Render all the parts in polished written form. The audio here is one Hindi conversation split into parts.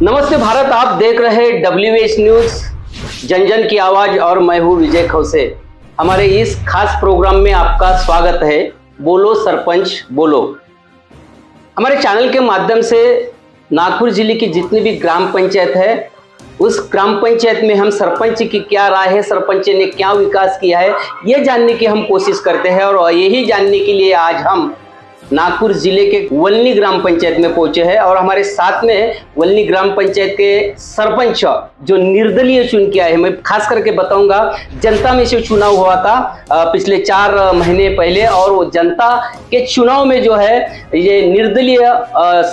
नमस्ते भारत, आप देख रहे WH न्यूज, जन जन की आवाज, और मैं हूँ विजय खौसे। हमारे इस खास प्रोग्राम में आपका स्वागत है। बोलो सरपंच बोलो। हमारे चैनल के माध्यम से नागपुर जिले की जितनी भी ग्राम पंचायत है, उस ग्राम पंचायत में हम सरपंच की क्या राय है, सरपंच ने क्या विकास किया है, ये जानने की हम कोशिश करते हैं। और यही जानने के लिए आज हम नागपुर जिले के वल्ली ग्राम पंचायत में पहुंचे हैं और हमारे साथ में वल्ली ग्राम पंचायत के सरपंच जो निर्दलीय चुन के आए हैं। मैं खास करके बताऊंगा, जनता में से चुनाव हुआ था पिछले 4 महीने पहले, और वो जनता के चुनाव में जो है ये निर्दलीय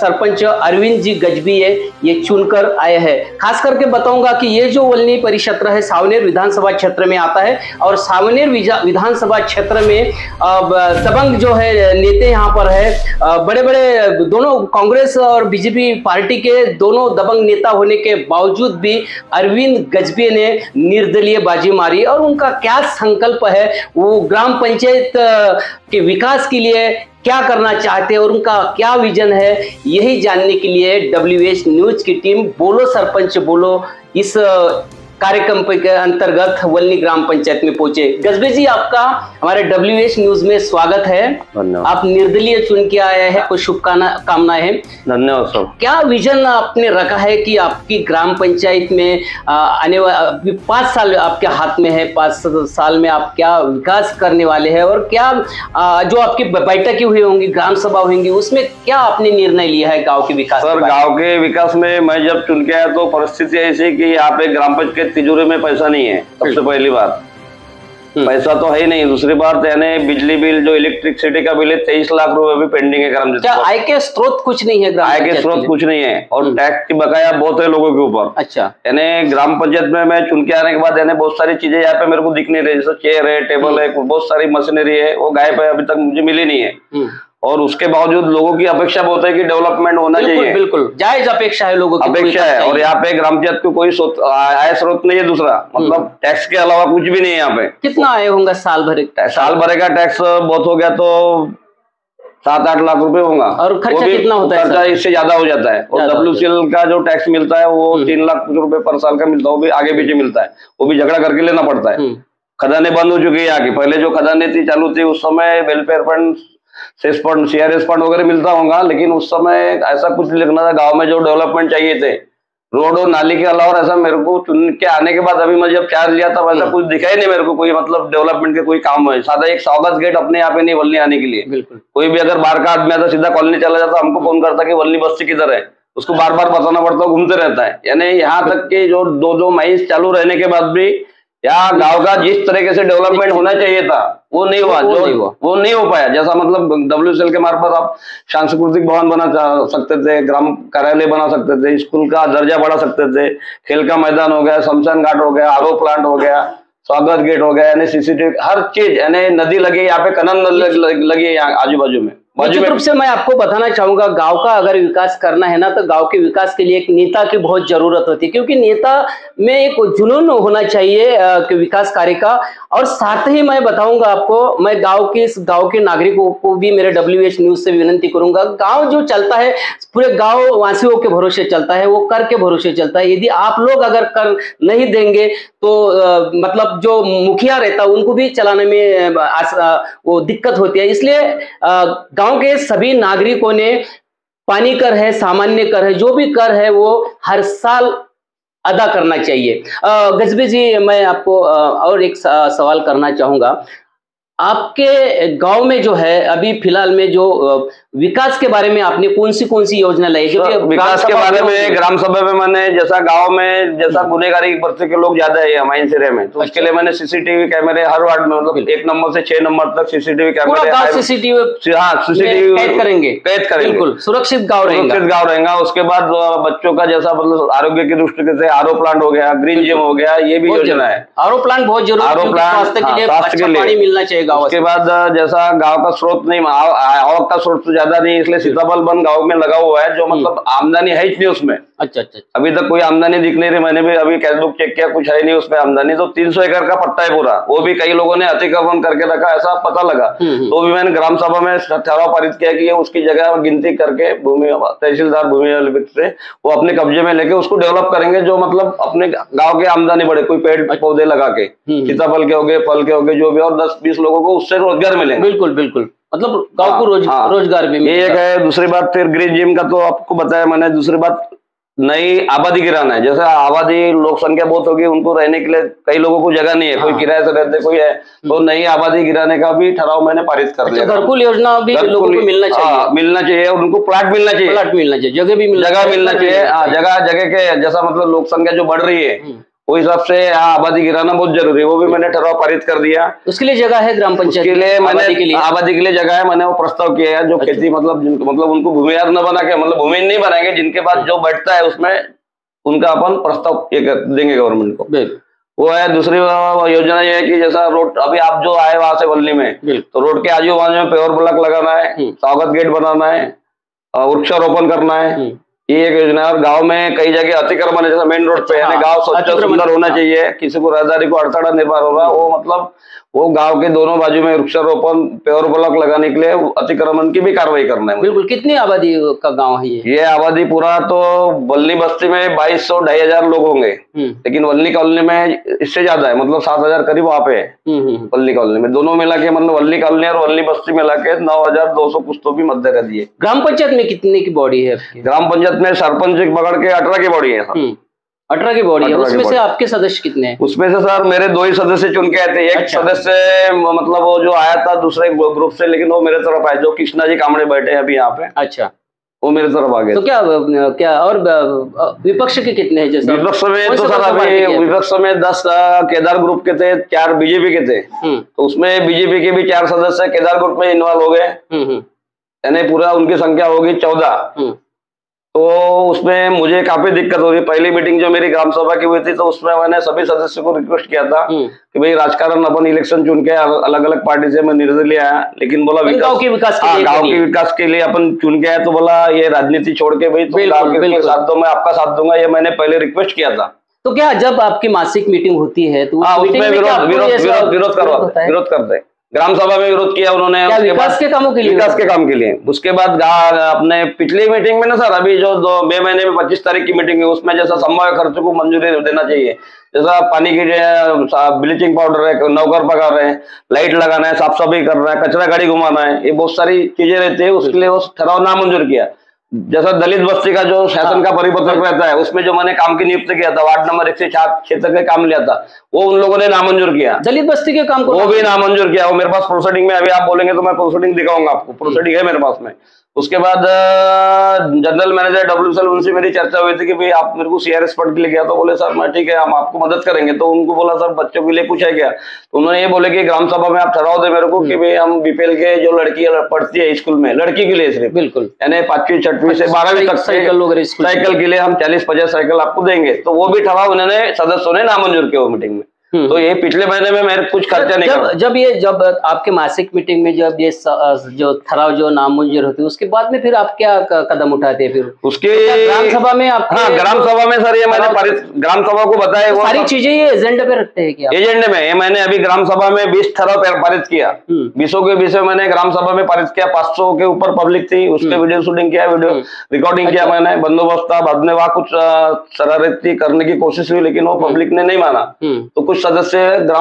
सरपंच अरविंद जी गजबी है, ये चुनकर आए हैं। खास करके बताऊंगा कि ये जो वल्ली परिक्षेत्र है सावनेर विधानसभा क्षेत्र में आता है, और सावनेर विधानसभा क्षेत्र में दबंग जो है नेता यहाँ पर है, बड़े बड़े दोनों कांग्रेस और बीजेपी पार्टी के दोनों दबंग नेता होने के बावजूद भी अरविंद गजबी ने निर्दलीय बाजी मारी। और उनका क्या संकल्प है, वो ग्राम पंचायत के विकास के लिए क्या करना चाहते हैं और उनका क्या विजन है, यही जानने के लिए WH न्यूज की टीम बोलो सरपंच बोलो इस कार्यक्रम के अंतर्गत वल्ली ग्राम पंचायत में पहुंचे। गजबी जी, आपका हमारे WH न्यूज में स्वागत है। आप निर्दलीय चुन के आए हैं, कुछ शुभकामनाएं हैं। धन्यवाद सर। क्या विजन आपने रखा है कि आपकी ग्राम पंचायत में आने वाले 5 साल आपके हाथ में है, 5 साल में आप क्या विकास करने वाले हैं, और क्या जो आपकी बैठकें हुई होंगी, ग्राम सभा होंगी, उसमें क्या आपने निर्णय लिया है गाँव के विकास? सर, गाँव के विकास में मैं जब चुन के आया तो परिस्थिति ऐसी कि यहाँ पे ग्राम पंचायत तिजोरी में पैसा नहीं है। सबसे पहली बात, पैसा तो है ही नहीं। दूसरी बात यानी बिजली बिल, जो इलेक्ट्रिसिटी का बिल है, 23 लाख रुपए भी पेंडिंग है ग्राम। क्या आय के स्रोत कुछ नहीं है? आय के स्रोत कुछ नहीं है, और टैक्स की बकाया बहुत है लोगों के ऊपर। अच्छा। यानी ग्राम पंचायत में मैं चुन के आने के बाद यानी बहुत सारी चीजें यहाँ पे मेरे को दिख नहीं रही, जैसे चेयर है, टेबल है, बहुत सारी मशीनरी है, वो गायब है, अभी तक मुझे मिली नहीं है। और उसके बावजूद लोगों की अपेक्षा बहुत है कि डेवलपमेंट होना चाहिए। बिल्कुल जायज अपेक्षा है, लोगों की अपेक्षा है। और यहाँ पे ग्राम पंचायत को कोई आय स्रोत नहीं है दूसरा, मतलब टैक्स के अलावा कुछ भी नहीं है यहाँ पे। कितना आय होगा साल भर का टैक्स बहुत हो गया तो 7-8 लाख रुपए होगा। और खर्चा कितना होता है? खर्चा इससे ज्यादा हो जाता है। और WCL का जो टैक्स मिलता है वो 3 लाख रुपए पर साल का मिलता है, वो भी आगे पीछे मिलता है, वो भी झगड़ा करके लेना पड़ता है। खदानें बंद हो चुकी है यहाँ की। पहले जो खदानें थी चालू थी, उस समय welfare fund, cess fund, CRS fund वगैरह मिलता होगा, लेकिन उस समय ऐसा कुछ लिखना था गांव में जो डेवलपमेंट चाहिए थे, रोड और नाली के अलावा ऐसा मेरे को चुन के आने के बाद अभी मैं जब चार्ज लिया था वैसा कुछ दिखाई नहीं मेरे को, कोई मतलब डेवलपमेंट के कोई काम है। सादा एक स्वागत गेट अपने यहाँ पे नहीं वल्ली आने के लिए। बिल्कुल। कोई भी अगर बाहर का आदमी आता सीधा कॉलोनी चला जाता, हमको फोन करता कि वल्ली बस्ती किधर है, उसको बार बार बताना पड़ता, घूमते रहता है। यानी यहाँ तक कि जो 2 माइल्स चालू रहने के बाद भी यहाँ गांव का जिस तरीके से डेवलपमेंट होना चाहिए था वो नहीं हुआ, वो नहीं हो पाया। जैसा मतलब WCL के मार्फत आप सांस्कृतिक भवन बना सकते थे, ग्राम कार्यालय बना सकते थे, स्कूल का दर्जा बढ़ा सकते थे, खेल का मैदान हो गया, शमशान घाट हो गया, RO प्लांट हो गया, स्वागत गेट हो गया, यानी CCTV, हर चीज, यानी नदी लगी यहाँ पे, कनन लगी है यहाँ आजू बाजू में। निश्चित रूप से मैं आपको बताना चाहूंगा, गांव का अगर विकास करना है ना, तो गांव के विकास के लिए एक नेता की बहुत जरूरत होती है, क्योंकि नेता में एक जुनून होना चाहिए कि विकास कार्य का। और साथ ही मैं बताऊंगा आपको, मैं गांव के नागरिकों को भी मेरे WH न्यूज से विनती करूंगा, गांव जो चलता है पूरे गांव वासियों के भरोसे चलता है, वो कर के भरोसे चलता है। यदि आप लोग अगर कर नहीं देंगे तो मतलब जो मुखिया रहता है उनको भी चलाने में वो दिक्कत होती है। इसलिए गांव के सभी नागरिकों ने पानी कर है, सामान्य कर है, जो भी कर है वो हर साल अदा करना चाहिए। गजबी जी, मैं आपको और एक सवाल करना चाहूंगा। आपके गांव में जो है अभी फिलहाल में जो विकास के बारे में आपने कौन सी योजना लाई? विकास के बारे में ग्राम सभा में मैंने, जैसा गांव में जैसा गुनेगारी बढ़ते के लोग ज्यादा है हमारे एरिया में, तो उसके लिए मैंने CCTV कैमरे हर वार्ड में, मतलब 1 नंबर से 6 नंबर तक CCTV कैमरे, CCTV कैद करेंगे। बिल्कुल सुरक्षित गाँव रहेगा। उसके बाद बच्चों का जैसा मतलब आरोग्य की दृष्टि से RO प्लांट हो गया, ग्रीन जिम हो गया, ये भी योजना है। RO प्लांट बहुत जरूरी है, स्वास्थ्य के लिए अच्छा पानी मिलना चाहिए। उसके बाद जैसा गांव का स्रोत नहीं, आवक का स्रोत ज्यादा नहीं, इसलिए सीताफल वन गाँव में लगा हुआ है, जो मतलब आमदनी है ही नहीं उसमें। अच्छा अच्छा। अभी तक कोई आमदनी दिख नहीं रही, मैंने भी अभी कैशबुक चेक किया, कुछ है नहीं उसमें आमदनी। तो 300 एकड़ का पट्टा है पूरा, वो भी कई लोगों ने अतिक्रमण करके रखा, ऐसा पता लगा। तो भी मैंने ग्राम सभा में ठराव पारित किया कि उसकी जगह गिनती करके भूमि तहसीलदार भूमि अभिलेख से वो अपने कब्जे में लेके उसको डेवलप करेंगे, जो मतलब अपने गाँव की आमदनी बढ़े, कोई पेड़ पौधे लगा के, सीताफल के हो गए, फल के हो गए, जो भी, और 10-20 लोगों को उससे रोजगार मिलेगा। बिल्कुल बिल्कुल, मतलब गांव को रोजगार भी ये एक है। दूसरी बात फिर ग्रीन जिम का तो आपको बताया मैंने। दूसरी बात नई आबादी गिराना है। जैसे आबादी लोक संख्या बहुत होगी, उनको रहने के लिए कई लोगों को जगह नहीं है, कोई किराए से रहते, कोई है, तो नई आबादी गिराने का भी ठराव मैंने पारित कर लिया। घरकुल योजना भी लोगों को मिलना चाहिए, मिलना चाहिए, उनको प्लाट मिलना चाहिए, जगह मिलना चाहिए। जगह के जैसा मतलब लोक संख्या जो बढ़ रही है वो हिसाब से आबादी गिराना बहुत जरूरी है, वो भी मैंने ठराव पारित कर दिया। उसके लिए जगह है ग्राम पंचायत के लिए, मैंने आबादी के लिए जगह है, मैंने वो प्रस्ताव किया है। जो खेती मतलब उनको भूमियार न बना के, मतलब भूमि नहीं बनाएंगे, जिनके पास जो बैठता है उसमें उनका अपन प्रस्ताव ये देंगे गवर्नमेंट को, वो है। दूसरी योजना ये है कि जैसा रोड, अभी आप जो आए वहां से वल्ली में, तो रोड के आजू बाजू में पेवर ब्लॉक लगाना है, स्वागत गेट बनाना है, वृक्षारोपण करना है, ये एक योजना है। और गांव में कई जगह अतिक्रमण है, जैसे मेन रोड पे, यानी गांव स्वच्छ सुंदर होना चाहिए, किसी को राहदारी को अड़थड़ा निर्भर होगा, वो मतलब वो गांव के दोनों बाजू में वृक्षारोपण, पेवर ब्लॉक लगाने के लिए अतिक्रमण की भी कार्रवाई करना है। बिल्कुल। कितनी आबादी का गांव है ये आबादी पूरा तो वल्ली बस्ती में 2200-2500 लोग होंगे, लेकिन वल्ली कॉलोनी में इससे ज्यादा है, मतलब 7000 करीब वहाँ पे है। वल्ली कॉलोनी में दोनों मिला के, मतलब वल्ली कॉलोनी और वल्ली बस्ती मिला के 9200 कुछ तो भी मध्य कर दिए। ग्राम पंचायत में कितने की बॉडी है? ग्राम पंचायत में सरपंच पकड़ के 18 की बॉडी है। 18 की बॉडी है। उसमें से आपके सदस्य कितने हैं? उसमें से सर मेरे 2 ही सदस्य चुन के आए थे। एक सदस्य मतलब वो जो आया था दूसरे ग्रुप से, लेकिन वो मेरे तरफ आए, जो कृष्णा जी कामड़े बैठे हैं अभी यहाँ पे। अच्छा, वो मेरे तरफ आ गए। तो क्या और विपक्ष के कितने हैं? जैसे विपक्ष में तो सर अभी विपक्ष में 10 केदार ग्रुप के थे, 4 बीजेपी के थे। तो उसमें बीजेपी के भी 4 सदस्य केदार ग्रुप में इन्वॉल्व हो गए, यानी पूरा उनकी संख्या होगी 14। तो उसमें मुझे काफी दिक्कत हो रही। पहली मीटिंग जो मेरी ग्राम सभा की हुई थी, तो उसमें मैंने सभी सदस्यों को रिक्वेस्ट किया था कि भाई राजकारण अपन इलेक्शन चुन के अलग अलग पार्टी से मैं निर्दलीय आया, लेकिन बोला गांव के विकास के लिए अपन चुन के आए, तो बोला ये राजनीति छोड़ के भाई तुम गांव के साथ दो, मैं आपका साथ दूंगा, ये मैंने पहले रिक्वेस्ट किया था। तो क्या जब आपकी मासिक मीटिंग होती है तो उसमें विरोध करते हैं, ग्राम सभा में विरोध किया उन्होंने विकास के कामों के लिए, विकास के काम के लिए। उसके बाद अपने पिछली मीटिंग में ना सर, अभी जो 2 महीने में 25 तारीख की मीटिंग है, उसमें जैसा संभाव्य खर्चों को मंजूरी देना चाहिए, जैसा पानी की ब्लीचिंग पाउडर है, नौकर पगार है, लाइट लगाना है, साफ सफाई करना है, कचरा गाड़ी घुमाना है, ये बहुत सारी चीजें रहती है, उसके लिए वो ठराव नामंजूर किया। जैसा दलित बस्ती का जो शासन का परिपत्रक रहता है, उसमें जो मैंने काम की नियुक्त किया था, वार्ड नंबर 107 क्षेत्र का काम लिया था, वो उन लोगों ने नामंजूर किया। दलित बस्ती के काम को वो भी नामंजूर किया। वो मेरे पास प्रोसीडिंग में, अभी आप बोलेंगे तो मैं प्रोसीडिंग दिखाऊंगा आपको, प्रोसीडिंग है मेरे पास में। उसके बाद जनरल मैनेजर WCL, उनसे मेरी चर्चा हुई थी कि भाई आप मेरे को CRS पढ़ के लिए गया, तो बोले सर मैं ठीक है, हम आपको मदद करेंगे। तो उनको बोला सर बच्चों के लिए कुछ है क्या? तो उन्होंने ये बोले कि ग्राम सभा में आप ठहराव दे मेरे को कि भाई हम BPL के जो लड़की पढ़ती है स्कूल में, लड़की के लिए सिर्फ, बिल्कुल, यानी 5वीं 6वीं से 12वीं तक साइकिल के लिए हम 40-50 साइकिल आपको देंगे। तो वो भी ठराव उन्होंने सदस्यों ने नामंजूर किया वो मीटिंग में। तो ये पिछले महीने में मेरे कुछ खर्चा नहीं करा। जब आपके मासिक मीटिंग में जब ये जो ठराव जो नामंजूर होती है, उसके बाद में फिर आप क्या कदम उठाते हैं? फिर उसके ग्राम सभा में आप? हाँ, ग्राम सभा में सर ये मैंने ग्राम सभा को बताया, वो सारी चीजें ये एजेंडे पे रखते हैं क्या? एजेंडे में ये मैंने अभी ग्राम सभा में 20 ठराव पारित किया। 20 के विषय मैंने ग्राम सभा में पारित किया। 500 के ऊपर पब्लिक थी, उसके वीडियो शूटिंग किया, वीडियो रिकॉर्डिंग किया मैंने, बंदोबस्त था। बाद में वहाँ कुछ शरारती करने की कोशिश हुई, लेकिन वो पब्लिक ने नहीं माना, तो कुछ सदस्य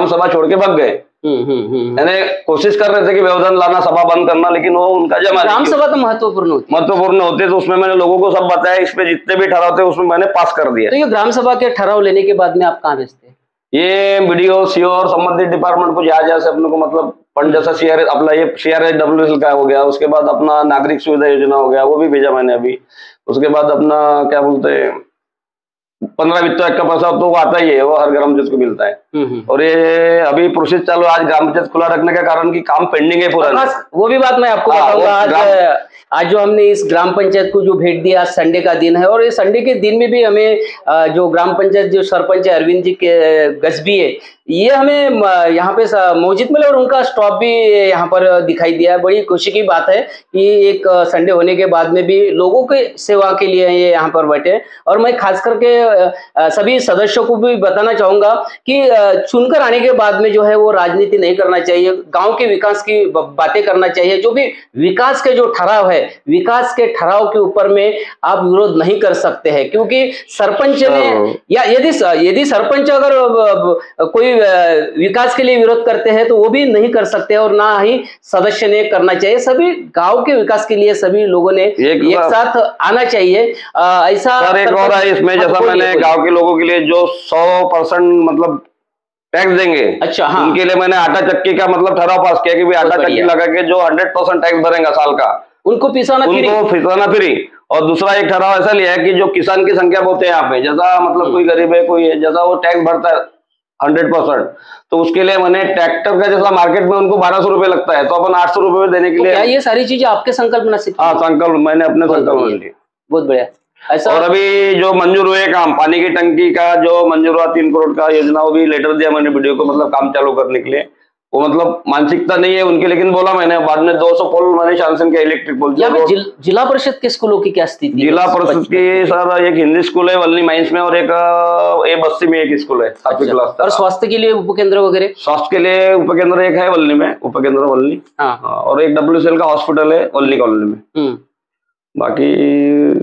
सभा छोड़ के भाग गए। यानी कोशिश कर रहे थे कि व्यवधान लाना, सभा बंद करना, लेकिन वो उनका जमा। ग्राम सभा तो महत्वपूर्ण होती है, तो उसमें मैंने लोगों को सब बताया, इसमें जितने भी ठराव थे उसमें मैंने पास कर दिया। तो ये ग्राम सभा के ठराव लेने के बाद में आप कहाँ भेजते हैं? ये BDO CO और संबंधित डिपार्टमेंट को जहाँ से अपने को मतलब फंड, जैसा CRS अपना ये CRS WCL का हो गया, उसके बाद अपना नागरिक सुविधा योजना हो गया, वो भी भेजा मैंने अभी। उसके बाद अपना क्या बोलते हैं 15 वित्त का पैसा तो वो आता ही है, वो हर ग्राम पंचायत को मिलता है। और ये अभी प्रोसेस चालू, आज ग्राम पंचायत खुला रखने का कारण कि काम पेंडिंग है पूरा। वो भी बात मैं आपको बताऊंगा। आज जो हमने इस ग्राम पंचायत को जो भेंट दिया, आज संडे का दिन है, और ये संडे के दिन में भी हमें जो ग्राम पंचायत जो सरपंच है अरविंद जी के गजबी है, ये हमें यहाँ पे मौजूद मिले और उनका स्टॉप भी यहाँ पर दिखाई दिया है। बड़ी खुशी की बात है कि एक संडे होने के बाद में भी लोगों के सेवा के लिए ये यहाँ पर बैठे। और मैं खास करके सभी सदस्यों को भी बताना चाहूंगा कि चुनकर आने के बाद में जो है वो राजनीति नहीं करना चाहिए, गांव के विकास की बातें करना चाहिए। जो भी विकास के जो ठहराव है, विकास के ठहराव के ऊपर में आप विरोध नहीं कर सकते हैं, क्योंकि सरपंच ने या यदि सरपंच अगर कोई विकास के लिए विरोध करते हैं तो वो भी नहीं कर सकते और ना ही सदस्य ने करना चाहिए। सभी गांव के विकास के लिए सभी लोगों ने एक साथ आना चाहिए। ऐसा एक और है इसमें, जैसा मैंने गांव के लोगों के लिए जो 100% मतलब टैक्स देंगे, अच्छा हाँ, उनके लिए मैंने आटा चक्की का मतलब ठहराव पास किया कि भाई आटा चक्की लगा के जो 100% टैक्स भरेगा साल का, उनको पिसाना फ्री। और दूसरा एक ठहराव ऐसा लिया है कि जो किसान की संख्या बहुत है यहाँ पे, जैसा मतलब कोई गरीब है, कोई है, जैसा वो टैक्स भरता है 100%, तो उसके लिए मैंने ट्रैक्टर का जैसा मार्केट में उनको 1200 रुपए लगता है, तो अपन 800 रुपए में देने के लिए। क्या ये सारी चीजें आपके संकल्प में से? हाँ, संकल्प मैंने अपने संकल्प में लिए। बहुत बढ़िया। ऐसा और अभी जो मंजूर हुए काम, पानी की टंकी का जो मंजूर हुआ 3 करोड़ का योजना, वो भी लेटर दिया मैंने वीडियो को, मतलब काम चालू करने के लिए। वो मतलब मानसिकता नहीं है उनकी, लेकिन बोला मैंने, बाद में 200 पोल मैंने शासन के इलेक्ट्रिक पोल। जिला परिषद के स्कूलों की क्या स्थिति? जिला परिषद की सर एक हिंदी स्कूल है वल्ली माइंस में, और एक बस्ती में एक स्कूल है 7वीं क्लास। और स्वास्थ्य के लिए उपकेंद्र वगैरह? स्वास्थ्य के लिए उपकेंद्र एक है वल्ली में, उपकेंद्र वल्ली, और एक WCL का हॉस्पिटल है वल्ली कॉलोनी में। बाकी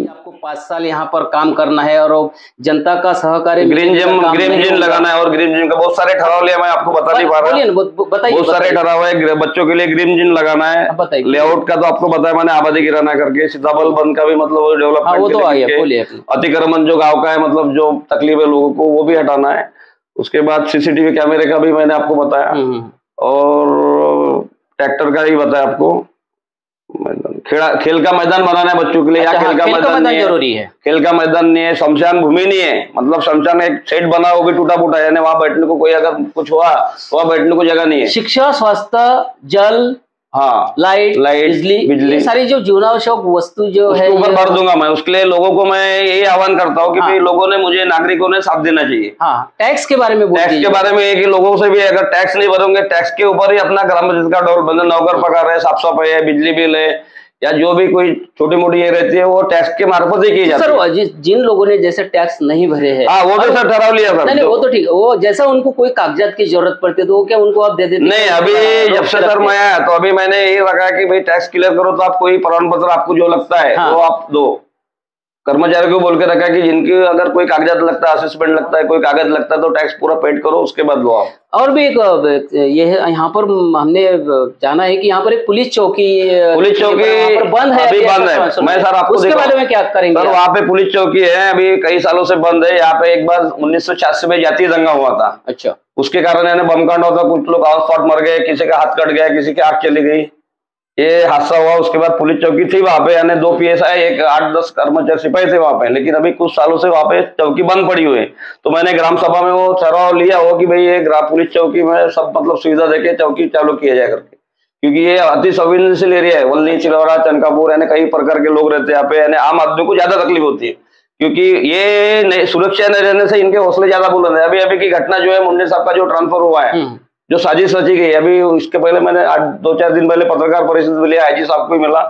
आपको 5 साल यहाँ पर काम करना है और जनता का सहकारी ग्रीन जिम लगाना है, और ग्रीन जिम का बहुत सारे ठहराव लिया, मैं आपको बता नहीं पा रहा। बहुत सारे ठहराव है, बच्चों के लिए ग्रीन जिम लगाना है। लेआउट का तो आपको बताया मैंने, आबादी गिराना करके। सीताबल बंद का भी मतलब डेवलपमेंट, अतिक्रमण जो गाँव का है, मतलब जो तकलीफ है लोगों को, वो भी हटाना है। उसके बाद CCTV कैमरे का भी मैंने आपको बताया, और ट्रैक्टर का ही बताया आपको। खेल का मैदान बनाना है बच्चों के लिए। अच्छा, खेल का मैदान जरूरी है। खेल का मैदान नहीं है, शमशान भूमि नहीं है, मतलब शमशान एक सेट बना, वो भी टूटा फूटा, यानी वहां बैठने को कोई अगर कुछ हुआ तो वहां बैठने को जगह नहीं है। शिक्षा, स्वास्थ्य, जल, हाँ, लाइट, बिजली, सारी जो जीवनावश्यक वस्तु जो है ऊपर भर दूंगा मैं। उसके लिए लोगों को मैं यही आह्वान करता हूँ कि भाई लोगों ने, मुझे नागरिकों ने साथ देना चाहिए। हाँ, टैक्स के बारे में, टैक्स के बारे में है कि लोगों से भी अगर टैक्स नहीं भरोगे, टैक्स के ऊपर ही अपना ग्राम पंचायत का डोर बंद, नौकर पगार है, साफ सफाई है, बिजली बिल है, या जो भी कोई छोटी मोटी ये रहती है, वो टैक्स के मार्फत ही की जाती है। सर, जिन लोगों ने जैसे टैक्स नहीं भरे हैं, हाँ, वो तो सर ठहराव लिया सर। नहीं, वो तो ठीक है। वो जैसा उनको कोई कागजात की जरूरत पड़ती है तो वो क्या उनको आप दे देते? नहीं, अभी जब से सर मैं आया तो अभी मैंने यही रखा कि भाई टैक्स क्लियर करो, तो आप कोई प्रमाण पत्र आपको जो लगता है वो आप दो। कर्मचारी को बोल के रखा कि जिनकी अगर कोई कागजात लगता है, असेसमेंट लगता है, कोई कागज लगता है, तो टैक्स पूरा पेड करो, उसके बाद लो आप। और भी एक ये यहाँ पर हमने जाना है कि यहाँ पर एक पुलिस चौकी बंद है, अभी बंद है। मैं सर आपको उसके बारे में क्या करेंगे? सर, वहाँ पे पुलिस चौकी है, अभी कई सालों से बंद है। यहाँ पे एक बार 1986 में जातीय दंगा हुआ था। अच्छा, उसके कारण यानी बम कांड होता, कुछ लोग ऑन स्पॉट मर गए, किसी का हाथ कट गया, किसी की आंख चली गई, ये हादसा हुआ। उसके बाद पुलिस चौकी थी वहां पे, यानी 2 PSI, एक 8-10 कर्मचारी सिपाही थे वहां पे, लेकिन अभी कुछ सालों से वहां पे चौकी बंद पड़ी हुई है। तो मैंने ग्राम सभा में वो ठहराव लिया हो कि भाई ये पुलिस चौकी में सब मतलब सुविधा देके चौकी चालू किया जाए करके, क्योंकि ये अति संवेदनशील एरिया है। वल्ली, चिलौरा, चनकापुर, यानी कई प्रकार के लोग रहते हैं यहाँ पे, यानी आम आदमी को ज्यादा तकलीफ होती है, क्योंकि ये सुरक्षा नहीं रहने से इनके हौसले ज्यादा बुलंद है। अभी की घटना जो है, मुंडे साहब का जो ट्रांसफर हुआ है, जो साजिश रची गई, अभी इसके पहले मैंने 2-4 दिन पहले पत्रकार परिषद में लिया, IG साहब को मिला,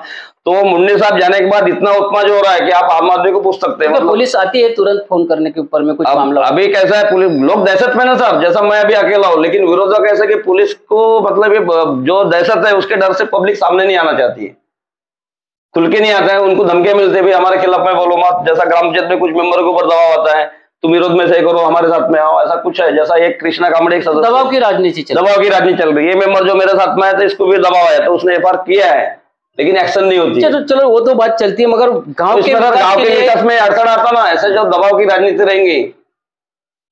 तो मुंडे साहब जाने के बाद इतना उत्मा जो हो रहा है कि आप आम आदमी को पूछ सकते हैं। मतलब पुलिस आती है तुरंत फोन करने के ऊपर में कुछ मामला। अभी कैसा है, पुलिस लोग दहशत में ना सर, जैसा मैं अभी अकेला हूँ, लेकिन विरोधक ऐसा कि पुलिस को मतलब ये जो दहशत है उसके डर से पब्लिक सामने नहीं आना चाहती है, खुल के नहीं आता है। उनको धमकियां मिलते भी हमारे खिलाफ में बोलो मत, जैसा ग्राम पंचायत में कुछ मेंबर के ऊपर दबाव आता है, तुम विरोध में सही करो, हमारे साथ में आओ, ऐसा कुछ है। जैसा एक कृष्णा कामड़े, एक सदस्य, दबाव की राजनीति चल रही है। ये मेंबर जो मेरे साथ में आया था, इसको भी दबाव आया, तो उसने FIR किया है, लेकिन एक्शन नहीं होती। चलो वो तो बात चलती है, मगर गांव के विकास में अड़चन आता ना, ऐसे जो दबाव की राजनीति रहेंगी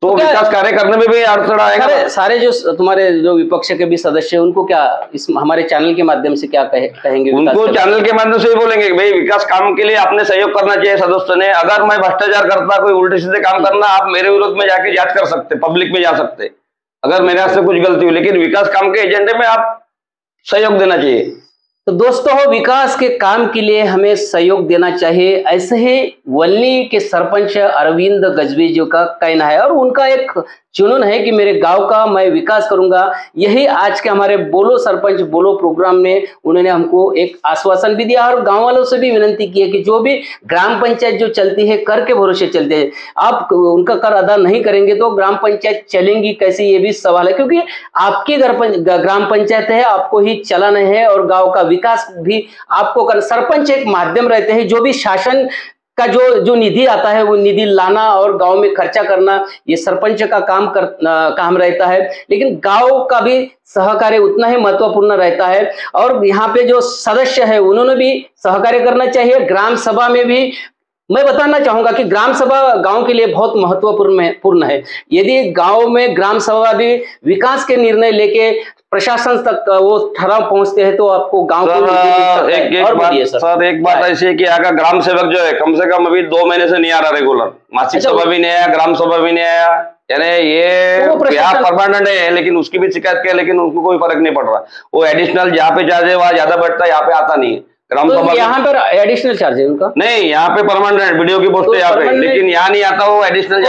तो विकास कार्य करने में भी अड़चन आएगा। सारे जो तुम्हारे जो विपक्ष के भी सदस्य हैं उनको क्या इस हमारे चैनल के माध्यम से क्या कहेंगे? उनको चैनल के माध्यम से ही बोलेंगे भाई विकास काम के लिए आपने सहयोग करना चाहिए सदस्य ने। अगर मैं भ्रष्टाचार करता, कोई उल्टे सीधे काम करना, आप मेरे विरोध में जाके जांच कर सकते, पब्लिक में जा सकते अगर मेरे हाथ से कुछ गलती हुई, लेकिन विकास काम के एजेंडे में आप सहयोग देना चाहिए। तो दोस्तों, विकास के काम के लिए हमें सहयोग देना चाहिए, ऐसे ही वल्ली के सरपंच अरविंद गजबी जी का कहना है। और उनका एक जुनून है कि मेरे गांव का मैं विकास करूंगा। यही आज के हमारे बोलो सरपंच बोलो प्रोग्राम में उन्होंने हमको एक आश्वासन भी दिया और गांव वालों से भी विनती की है कि जो भी ग्राम पंचायत जो चलती है कर के भरोसे चलते हैं, आप उनका कर अदा नहीं करेंगे तो ग्राम पंचायत चलेंगी कैसे, ये भी सवाल है। क्योंकि आपकी ग्राम पंचायत है, आपको ही चलाना है और गाँव का विकास भी आपको कर। सरपंच एक माध्यम रहते हैं, जो भी शासन का जो निधि आता है वो निधि लाना और गांव में खर्चा करना, ये सरपंच का काम रहता है। लेकिन गांव का भी सहकार्य उतना ही महत्वपूर्ण रहता है और यहाँ पे जो सदस्य है उन्होंने भी सहकार्य करना चाहिए। ग्राम सभा में भी मैं बताना चाहूंगा कि ग्राम सभा गांव के लिए बहुत महत्वपूर्ण है। यदि गांव में ग्राम सभा भी विकास के निर्णय लेके प्रशासन तक वो ठहराव पहुंचते हैं तो आपको गांव एक बात ऐसी है कि अगर ग्राम सेवक जो है कम से कम अभी 2 महीने से नहीं आ रहा रेगुलर, मासिक सभा भी नहीं आया, ग्राम सभा भी नहीं आया, यानी ये यहाँ परमानेंट है लेकिन उसकी भी शिकायत किया लेकिन उनको कोई फर्क नहीं पड़ रहा। वो एडिशनल जहाँ पे चार्ज है वहाँ ज्यादा बैठता है, यहाँ पे आता नहीं है। ग्राम सभा यहाँ पर एडिशनल चार्ज है उनका नहीं, यहाँ पे परमानेंट वीडियो की पोस्ट है यहाँ पे, लेकिन यहाँ नहीं आता वो एडिशनल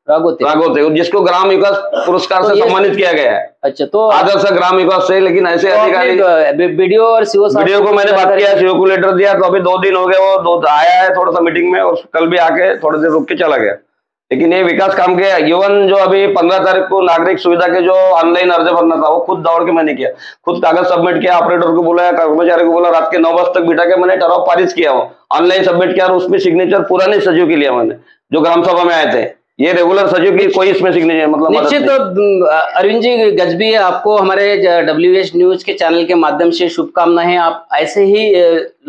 राघोते जिसको ग्राम विकास पुरस्कार से सम्मानित किया गया है। अच्छा, तो आदर्श ग्राम विकास से, लेकिन ऐसे अधिकारी वीडियो और वीडियो को मैंने बात किया, सीओ को लेटर दिया, तो अभी 2 दिन हो गए, वो आया है थोड़ा सा मीटिंग में और कल भी आके थोड़ी देर रुक के चला गया। लेकिन ये विकास काम के इवन जो अभी 15 तारीख को नागरिक सुविधा के जो ऑनलाइन अर्ज भरना था वो खुद दौड़ के मैंने किया, खुद कागज सबमिट किया, ऑपरेटर को बुलाया, कर्मचारी को बोला, रात के 9 बजे तक बिठा के मैंने ठहराव पारित किया, वो ऑनलाइन सबमिट किया और उसमें सिग्नेचर पुराने सचिव के लिया मैंने जो ग्राम सभा में आए थे। ये रेगुलर सचिव की कोई इसमें सिग्नेचर मतलब निश्चित। अरविंद जी गजबी, आपको हमारे WH न्यूज के चैनल के माध्यम से शुभकामनाएं। आप ऐसे ही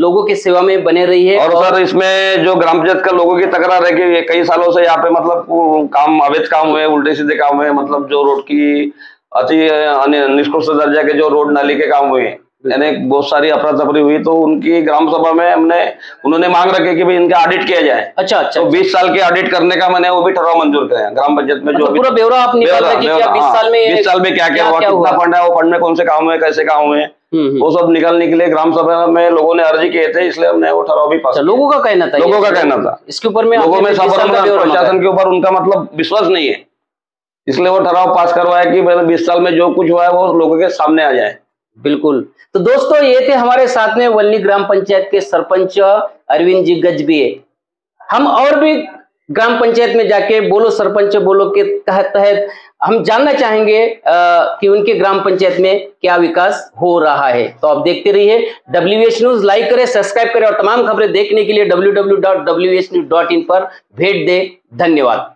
लोगों की सेवा में बने रहिए। और सर इसमें जो ग्राम पंचायत का लोगों की तकरार है कि कई सालों से यहाँ पे मतलब काम अवैध काम हुए, उल्टे सीधे काम हुए, मतलब जो रोड की अति निष्कृष्ट दर्जा के जो रोड नाली के काम हुए, यानी बहुत सारी अफरा तफरी हुई, तो उनकी ग्राम सभा में उन्होंने मांग रखे कि भाई इनका ऑडिट किया जाए। अच्छा, तो 20 साल के ऑडिट करने का मैंने वो भी ठहराव मंजूर किया ग्राम पंचायत में। जो पूरा ब्यौरा आप निकाल रहे कि 20 साल में क्या क्या हुआ, कितना फंड है, वो फंड में कौन से काम हुए, कैसे काम हुए, वो सब निकालने के लिए ग्राम सभा में लोगों ने अर्जी किए थे, इसलिए हमने वो ठहराव भी पास। लोगों का कहना था इसके ऊपर में, लोगों में प्रशासन के ऊपर उनका मतलब विश्वास नहीं है, इसलिए वो ठहराव पास करवाया कि 20 साल में जो कुछ हुआ है वो लोगों के सामने आ जाए। बिल्कुल। तो दोस्तों, ये थे हमारे साथ में वल्ली ग्राम पंचायत के सरपंच अरविंद जी गजबी। हम और भी ग्राम पंचायत में जाके बोलो सरपंच बोलो के तहत हम जानना चाहेंगे कि उनके ग्राम पंचायत में क्या विकास हो रहा है। तो आप देखते रहिए WH न्यूज, लाइक करें, सब्सक्राइब करें और तमाम खबरें देखने के लिए www.whnews.in पर भेंट दें। धन्यवाद।